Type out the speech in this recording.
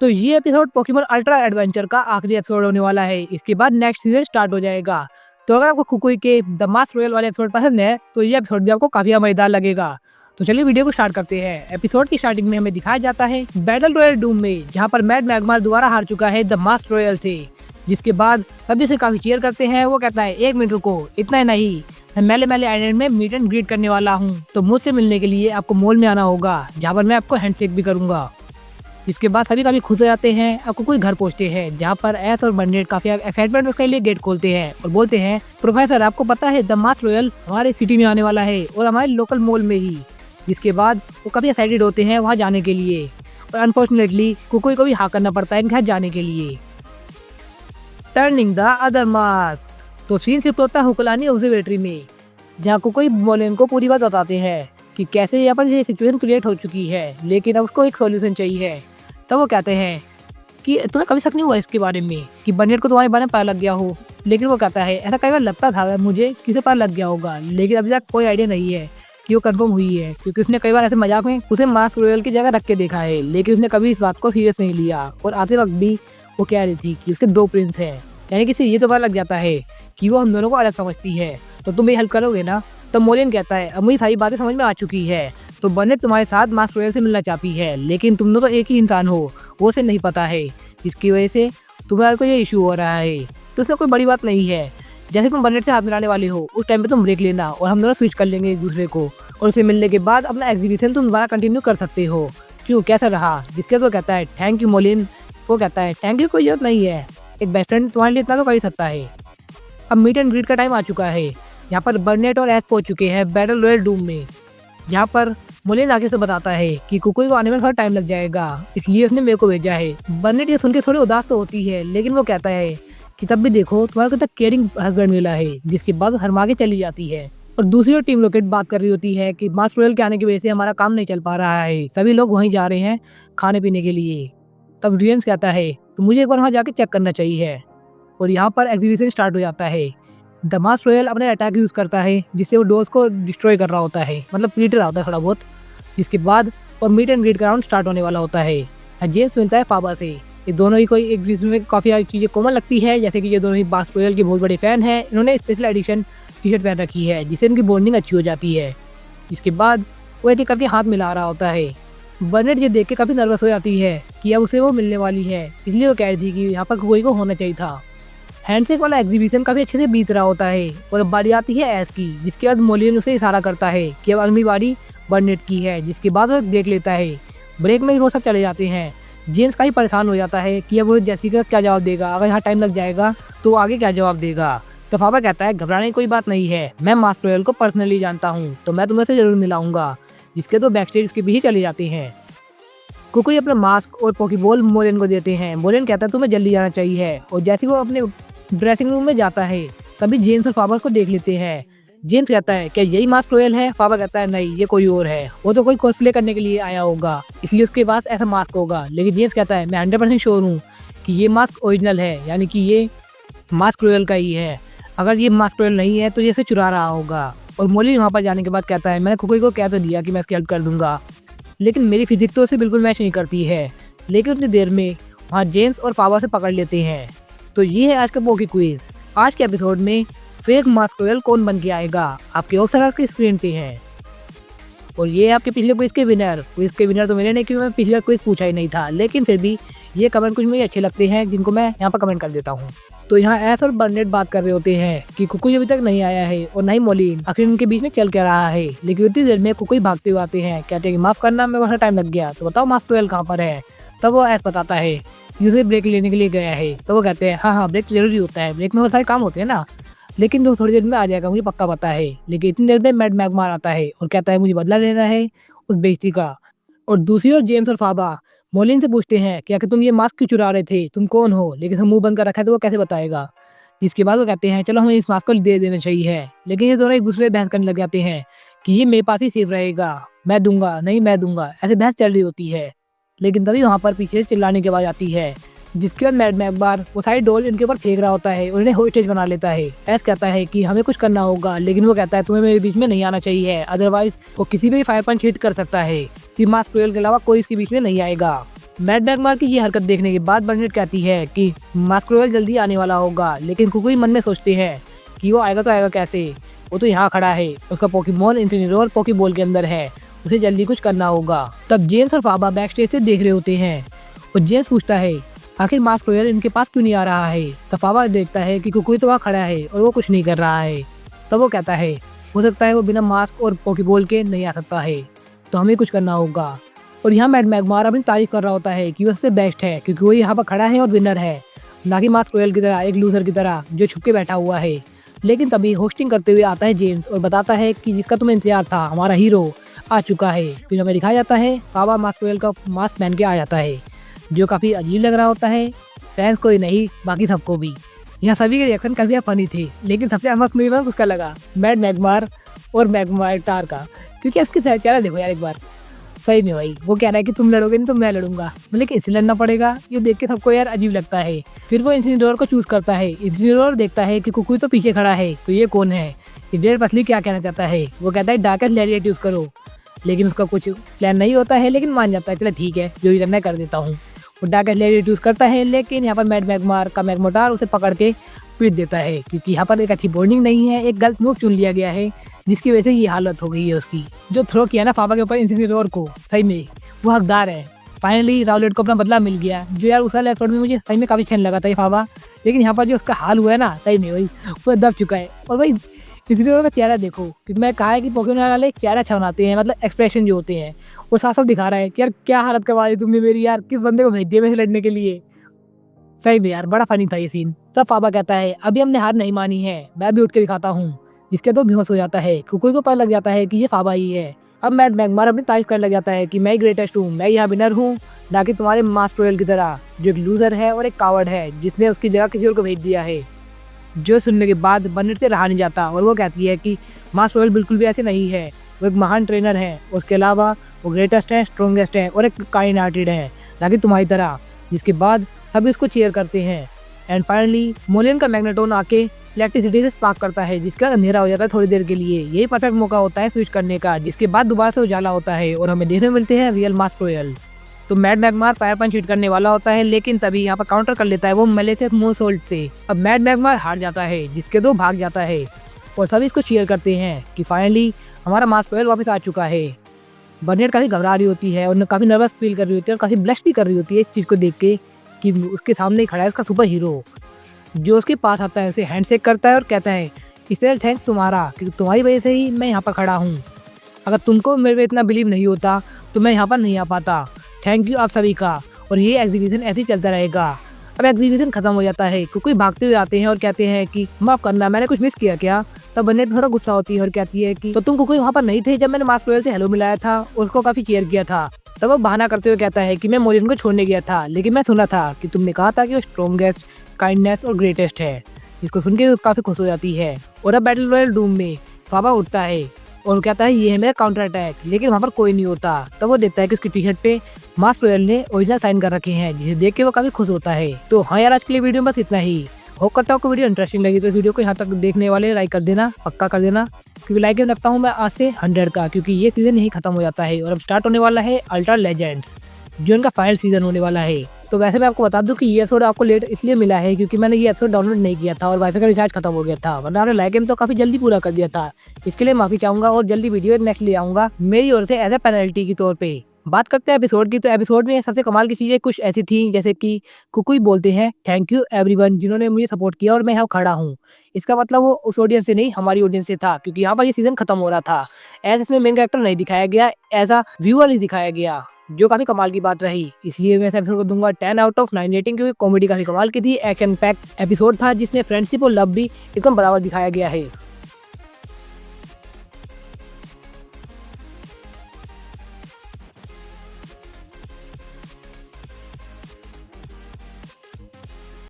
तो ये episode Pokemon ultra adventure का आखिरी एपिसोड होने वाला है। इसके बाद नेक्स्ट सीजन स्टार्ट हो जाएगा। तो अगर आपको कुकुई के द मास्क रॉयल वाले एपिसोड पसंद है तो ये एपिसोड भी आपको काफी मजेदार लगेगा। तो चलिए वीडियो को स्टार्ट करते हैं। एपिसोड की स्टार्टिंग में हमें दिखाया जाता है बैटल रॉयल डूम में, जहाँ पर मैड मैगमार दोबारा हार चुका है द मास्क रॉयल से। जिसके बाद सभी से काफी चीयर करते हैं। वो कहता है 1 मिनट रुको, इतना ही नहीं, मैं मेले मेले आइलैंड में मीट एंड ग्रीट करने वाला हूँ, तो मुझसे मिलने के लिए आपको मॉल में आना होगा, जहाँ पर मैं आपको हैंडशेक भी करूंगा। इसके बाद सभी काफी खुश हो जाते हैं। आपको कोई घर पहुंचते हैं, जहाँ पर एस और बर्नेट काफी एक्साइटमेंट उसके लिए गेट खोलते हैं और बोलते हैं, प्रोफेसर आपको पता है द मास्क रॉयल हमारे सिटी में आने वाला है और हमारे लोकल मॉल में ही। जिसके बाद वो काफी एक्साइटेड होते हैं वहाँ जाने के लिए, और अनफॉर्चुनेटली कुकुई को भी हाँ करना पड़ता है इनके साथ जाने के लिए। Turning the other mask. तो सीन शिफ्ट होता है हुकलानी ऑब्जर्वेटरी में, जहाँ कुकुई मोलेन को पूरी बात बताते हैं कि कैसे यहाँ पर ये सिचुएशन क्रिएट हो चुकी है, लेकिन अब उसको एक सॉल्यूशन चाहिए। तब वो कहते हैं कि तुम्हें कभी शक नहीं हुआ इसके बारे में कि बर्नेट को तुम्हारे बारे में पता लग गया हो। लेकिन वो कहता है ऐसा कई बार लगता था मुझे कि उसे पता लग गया होगा, लेकिन अभी तक कोई आइडिया नहीं है कि वो कंफर्म हुई है, क्योंकि उसने कई बार ऐसे मजाक में उसे मास्क रॉयल की जगह रख के देखा है, लेकिन उसने कभी इस बात को सीरियस नहीं लिया। और आते वक्त भी वो कह रही थी कि उसके 2 प्रिंस हैं, यानी कि ये तो पता लग जाता है कि वो हम दोनों को अलग समझती है। तो तुम भी हेल्प करोगे ना? तो मोलेन कहता है अब मुझे सारी बातें समझ में आ चुकी है। तो बर्नेट तुम्हारे साथ मास्क रॉयल से मिलना चाहती है, लेकिन तुम दोनों तो एक ही इंसान हो, वो उसे नहीं पता है, इसकी वजह से तुम्हारे को ये इशू हो रहा है। तो उसमें कोई बड़ी बात नहीं है। जैसे तुम बर्नेट से हाथ मिलाने वाले हो उस टाइम पे तुम ब्रेक लेना और हम दोनों स्विच कर लेंगे एक दूसरे को, और उसे मिलने के बाद अपना एग्जीबिशन तुम दोबारा कंटिन्यू कर सकते हो। क्यों, कैसा रहा? जिसके वो कहता है थैंक यू मोलेन। वो कहता है थैंक यू कोई जरूरत नहीं है, एक बेस्ट फ्रेंड तुम्हारे लिए इतना तो कर ही सकता है। अब मीट एंड ग्रीट का टाइम आ चुका है। यहाँ पर बर्नेट और एस पहुंच चुके हैं बैटल रॉयल डूम में, जहाँ पर मोलेन आगे से बताता है कि कुकुई को आने में थोड़ा टाइम लग जाएगा, इसलिए उसने मेरे को भेजा है। बर्नेट ये सुन के थोड़ी उदास तो होती है, लेकिन वो कहता है कि तब भी देखो तुम्हारे को कितना केयरिंग हस्बैंड मिला है। जिसके बाद हरमा के चली जाती है। और दूसरी ओर टीम रॉकेट बात कर रही होती है कि मास्क रॉयल के आने की वजह से हमारा काम नहीं चल पा रहा है, सभी लोग वहीं जा रहे हैं खाने पीने के लिए। तब रियंस कहता है तो मुझे एक बार वहाँ जाके चेक करना चाहिए। और यहाँ पर एग्जीबिशन स्टार्ट हो जाता है। द मास्क रॉयल अपने अटैक यूज़ करता है, जिससे वो डोर्स को डिस्ट्रॉय कर रहा होता है, मतलब पीट रहा होता है थोड़ा बहुत। जिसके बाद और मीट एंड ग्रीट का राउंड स्टार्ट होने वाला होता है। जेम्स मिलता है फाबा से। ये दोनों ही कोई एक दूसरे में काफ़ी सारी चीज़ें कॉमन लगती है, जैसे कि ये दोनों ही मास्क रॉयल के बहुत बड़े फ़ैन हैं। इन्होंने स्पेशल एडिशन टी शर्ट पहन रखी है, जिससे इनकी बॉन्डिंग अच्छी हो जाती है। इसके बाद वो एक करके हाथ मिला रहा होता है। बर्नेट ये देख के काफ़ी नर्वस हो जाती है कि अब उसे वो मिलने वाली है, इसलिए वो कह रही थी कि यहाँ पर कोई को होना चाहिए था। हैंडशेक वाला एग्जीबिशन काफ़ी अच्छे से बीत रहा होता है और अब बारी आती है एस की, जिसके बाद मोलेन उसे इशारा करता है कि अब अगली बारी बर्नेट की है। जिसके बाद वो ब्रेक लेता है। ब्रेक में वो सब चले जाते हैं। जेम्स काफ़ी परेशान हो जाता है कि अब वो जेसिका क्या जवाब देगा, अगर यहाँ टाइम लग जाएगा तो आगे क्या जवाब देगा। तो फाबा कहता है घबराने की कोई बात नहीं है, मैं मास्क रॉयल को पर्सनली जानता हूँ, तो मैं तुम्हें से जरूर मिलाऊंगा। जिसके तो बैक स्टेज के पीछे चले जाते हैं। कुकुई अपना मास्क और पोकेबॉल मोलेन को देते हैं। मोलेन कहता है तुम्हें जल्दी जाना चाहिए, और जैसे वो अपने ड्रेसिंग रूम में जाता है तभी जेम्स और फाबा को देख लेते हैं। जेम्स कहता है क्या यही मास्क रॉयल है? फाबा कहता है नहीं, ये कोई और है, वो तो कोई कॉस्प्ले करने के लिए आया होगा, इसलिए उसके पास ऐसा मास्क होगा। लेकिन जेम्स कहता है मैं 100% श्योर हूँ कि ये मास्क ओरिजिनल है, यानी कि ये मास्क रॉयल का ही है। अगर ये मास्क रॉयल नहीं है तो ये इसे चुरा रहा होगा। और मोलेन वहाँ पर जाने के बाद कहता है मैंने कुकुई को कह तो दिया कि मैं इसकी हेल्प कर दूंगा, लेकिन मेरी फिजिक्स तो उसे बिल्कुल मैच नहीं करती है। लेकिन उतनी देर में वहाँ जेम्स और फाबा से पकड़ लेते हैं। तो ये है आज का पोके क्विज। आज के एपिसोड में फेक मास्क रॉयल कौन बन के आएगा, आपके ऑप्शन आज के स्क्रीन पे हैं। और ये आपके पिछले क्विज के विनर। क्विज के विनर तो मेरे नहीं, क्योंकि मैं पिछला क्विज पूछा ही नहीं था, लेकिन फिर भी ये कमेंट कुछ मुझे अच्छे लगते हैं, जिनको मैं यहाँ पर कमेंट कर देता हूँ। तो यहाँ एस और बर्नेट बात कर रहे होते हैं कि कुकुई अभी तक नहीं आया है और नहीं मोलेन, आखिर इनके बीच में चल क्या रहा है। लेकिन उतनी देर में कुकुई भागते हुए आते हैं, कहते हैं कि माफ करना मेरे को टाइम लग गया, तो बताओ मास्क रॉयल कहाँ पर है। तब वो एस बताता है कि उसे ब्रेक लेने के लिए गया है। तो वो कहते हैं हाँ ब्रेक जरूरी होता है, ब्रेक में बहुत सारे काम होते हैं ना, लेकिन जो थोड़ी देर में आ जाएगा मुझे पक्का पता है। लेकिन इतनी देर में मैड मैगमार आता है और कहता है मुझे बदला लेना है उस बेइज्जती का। और दूसरी ओर जेम्स और फाबा मोलेन से पूछते हैं कि तुम ये मास्क क्यों चुरा रहे थे, तुम कौन हो, लेकिन हम मुंह बंद कर रखा है तो वो कैसे बताएगा। जिसके बाद वो कहते हैं चलो हमें इस मास्क को दे देना चाहिए। लेकिन ये दोनों एक दूसरे बहस करने लग जाते हैं कि ये मेरे पास ही सेफ रहेगा, मैं दूंगा नहीं मैं दूंगा, ऐसे बहस चल रही होती है। लेकिन तभी वहाँ पर पीछे से चिल्लाने की आवाज़ आती है, जिसके बाद मैड मैगमार वो सारी डोल इनके ऊपर फेंक रहा होता है और इन्हें होस्टेज बना लेता है। एस कहता है कि हमें कुछ करना होगा, लेकिन वो कहता है तुम्हें मेरे बीच में नहीं आना चाहिए, अदरवाइज वो किसी भी फायर पंच हिट कर सकता है। सिर्फ मास्क रॉयल के अलावा कोई इसके बीच में नहीं आएगा। मैड मैगमार की ये हरकत देखने के बाद बर्नेट कहती है कि मास्क रॉयल जल्दी आने वाला होगा, लेकिन कुकुई मन में सोचते हैं कि वो आएगा तो आएगा कैसे, वो तो यहाँ खड़ा है, उसका पोकेमॉन इंसिनेरोर पोकेबॉल के अंदर है, उसे जल्दी कुछ करना होगा। तब जेम्स और फाबा बैक स्टेज से देख रहे होते हैं और जेम्स पूछता है आखिर मास्क रॉयल इनके पास क्यों नहीं आ रहा है। तब फाबा देखता है कि कुकुई तो वहाँ खड़ा है और वो कुछ नहीं कर रहा है। तब वो कहता है हो सकता है वो बिना मास्क और पोकेबॉल के नहीं आ सकता है, तो हमें कुछ करना होगा। और यहाँ मैड मैगमार अपनी तारीफ कर रहा होता है कि वो सबसे बेस्ट है क्योंकि वो यहाँ पर खड़ा है और विनर है, ना कि मास्क रॉयल की तरह एक लूजर की तरह जो छुप के बैठा हुआ है। लेकिन तभी होस्टिंग करते हुए आता है जेम्स और बताता है कि जिसका तुम्हें इंतजार था, हमारा हीरो आ चुका है। फिर हमें दिखाया जाता है फाबा मास्क रॉयल का मास्क पहन के आ जाता है, जो काफ़ी अजीब लग रहा होता है फैंस को ही नहीं बाकी सबको भी। यहाँ सभी के रिएक्शन काफ़ी फनी थे, लेकिन सबसे मस्त मुझे उसका लगा मैड मैगमार और मैगमार टार का, क्योंकि इसके चेहरा देखो यार एक बार, सही में भाई वो कह रहा है कि तुम लड़ोगे नहीं तो मैं लड़ूंगा, लेकिन इसे लड़ना पड़ेगा। ये देख के सबको यार अजीब लगता है। फिर वो इंसिनेरोर को चूज करता है। इंसिनेरोर देखता है कि कुकुई तो पीछे खड़ा है, तो ये कौन है, ये डेढ़ पसली क्या कहना चाहता है। वो कहता है डार्केस्ट लैरिएट यूज करो, लेकिन उसका कुछ प्लान नहीं होता है, लेकिन मान जाता है चलो ठीक है जो भी करना है कर देता हूँ। वो डार्केस्ट लैरिएट यूज करता है, लेकिन यहाँ पर मैड मैगमार का मैगमोटार उसे पकड़ के पीट देता है, क्योंकि यहाँ पर एक अच्छी बॉन्डिंग नहीं है, एक गलत मूव चुन लिया गया है, जिसकी वजह से ये हालत हो गई है उसकी। जो थ्रो किया ना फाबा के ऊपर इंसिनेरोर को, सही में वो हकदार है। फाइनली राउलेट को अपना बदला मिल गया, जो यार उस वाले एपिसोड में मुझे सही में काफ़ी अच्छा लगा था ये फाबा, लेकिन यहाँ पर जो उसका हाल हुआ है ना सही में वही वो दब चुका है। और भाई इंसिनेरोर का चेहरा देखो, क्योंकि मैं कहा है कि पोकेमॉन वाले चेहरा अच्छा बनाते हैं, मतलब एक्सप्रेशन जो होते हैं वो साफ साफ दिखा रहा है कि यार क्या हालत करवा दी तुमने मेरी, यार किस बंदे को भेज दिया मेरे से लड़ने के लिए। सही में यार बड़ा फनी था ये सीन। तब फाबा कहता है अभी हमने हार नहीं मानी है, मैं भी उठ के दिखाता हूँ, जिसके तो बेहोश हो जाता है। कुकुई को पता लग जाता है कि ये फाबा ही है। अब मैड मैगमार अपनी तारीफ करने लग जाता है कि मैं ग्रेटेस्ट हूँ, मैं यहाँ विनर हूँ, ना कि तुम्हारे मास्क रॉयल की तरह जो एक लूजर है और एक कावर्ड है जिसने उसकी जगह किसी और को भेज दिया है। जो सुनने के बाद बर्नेट से रहा नहीं जाता और वो कहती है कि मास्क रॉयल बिल्कुल भी ऐसे नहीं है, वो एक महान ट्रेनर है, उसके अलावा वो ग्रेटेस्ट है, स्ट्रॉन्गेस्ट है और एक काइंड हार्टेड है, ना कि तुम्हारी तरह। जिसके बाद सभी उसको चीयर करते हैं। एंड फाइनली मोलियन का मैग्नेटोन आके इलेक्ट्रिसिटी से स्पार्क करता है, जिसका अंधेरा हो जाता है थोड़ी देर के लिए। यही परफेक्ट मौका होता है स्विच करने का, जिसके बाद दोबारा से उजाला होता है और हमें देखने मिलते हैं रियल मास्क रॉयल। तो मैड मैगमार फायर पंच हिट करने वाला होता है, लेकिन तभी यहाँ पर काउंटर कर लेता है वो मेलेसियस मोसोल्ट से। अब मैड मैगमार हार जाता है, जिसके दो भाग जाता है और सभी इसको चीयर करते हैं कि फाइनली हमारा मास्क रॉयल वापस आ चुका है। बर्नेट काफ़ी घबरा रही होती है और काफ़ी नर्वस फील कर रही होती है और काफ़ी ब्लश भी कर रही होती है इस चीज़ को देख के कि उसके सामने ही खड़ा है उसका सुपर हीरो। जो उसके पास आता है उसे हैंडशेक करता है और कहता है इसलिए थैंक्स तुम्हारा, क्योंकि तुम्हारी वजह से ही मैं यहाँ पर खड़ा हूँ। अगर तुमको मेरे पे इतना बिलीव नहीं होता तो मैं यहाँ पर नहीं आ पाता। थैंक यू आप सभी का, और ये एग्जीबिशन ऐसे ही चलता रहेगा। अब एग्जीबिशन खत्म हो जाता है, क्योंकि भागते हुए आते हैं और कहते हैं कि माफ करना मैंने कुछ मिस किया क्या। तब बर्नेट थोड़ा गुस्सा होती है और कहती है कि तो तुम कोई वहाँ पर नहीं थे जब मैंने मास्क रॉयल से हेलो मिलाया था, उसको काफ़ी चीयर किया था। तब वो बहाना करते हुए कहता है कि मैं मोलियन को छोड़ने गया था, लेकिन मैं सुना था कि तुमने कहा था कि वो स्ट्रॉन्गेस्ट, काइंडनेस और ग्रेटेस्ट है। इसको सुन के काफ़ी खुश हो जाती है। और अब बैटल रॉयल डूम में फाबा उठता है और कहता है ये है मेरा काउंटर अटैक, लेकिन वहाँ पर कोई नहीं होता। तब वो देखता है कि उसकी टी शर्ट पे मास्क रॉयल ने ओरिजिनल साइन कर रखे हैं, जिसे देख के वो काफ़ी खुश होता है। तो हाँ यार, आज के लिए वीडियो में बस इतना ही। होप करता हूँ आपको वीडियो इंटरेस्टिंग लगी, तो इस वीडियो को यहाँ तक देखने वाले लाइक कर देना, पक्का कर देना, क्योंकि लाइक रखता हूँ मैं आज से 100 का, क्योंकि ये सीज़न यही खत्म हो जाता है और अब स्टार्ट होने वाला है अल्ट्रा लेजेंड्स, जो इनका फाइनल सीजन होने वाला है। तो वैसे मैं आपको बता दूं कि ये एपिसोड आपको लेट इसलिए मिला है क्योंकि मैंने ये एपिसोड डाउनलोड नहीं किया था और वाईफाई का रिचार्ज खत्म हो गया था, वरना आपने लाइक गेम तो काफ़ी जल्दी पूरा कर दिया था। इसके लिए माफ़ी चाहूँगा और जल्दी वीडियो नेक्स्ट ले आऊँगा मेरी ओर से एज ए पेनल्टी के तौर पे। बात करते हैं एपिसोड की, तो एपिसोड में सबसे कमाल की चीज़ें कुछ ऐसी थी, जैसे कि कुकुई बोलते हैं थैंक यू एवरीवन जिन्होंने मुझे सपोर्ट किया और मैं यहाँ खड़ा हूँ। इसका मतलब वो उस ऑडियंस से नहीं, हमारी ऑडियंस से था, क्योंकि यहाँ पर ये सीजन खत्म हो रहा था। एज इसमें मेन कैरेक्टर नहीं दिखाया गया, एज अ व्यूअर ही दिखाया गया, जो काफी कमाल की बात रही। इसलिए मैं इस एपिसोड को दूंगा 10 आउट ऑफ 9 रेटिंग, क्योंकि कॉमेडी काफी कमाल की थी। एक्शन पैक्ड एपिसोड था जिसमें फ्रेंडशिप और लव भी एकदम बराबर दिखाया गया है।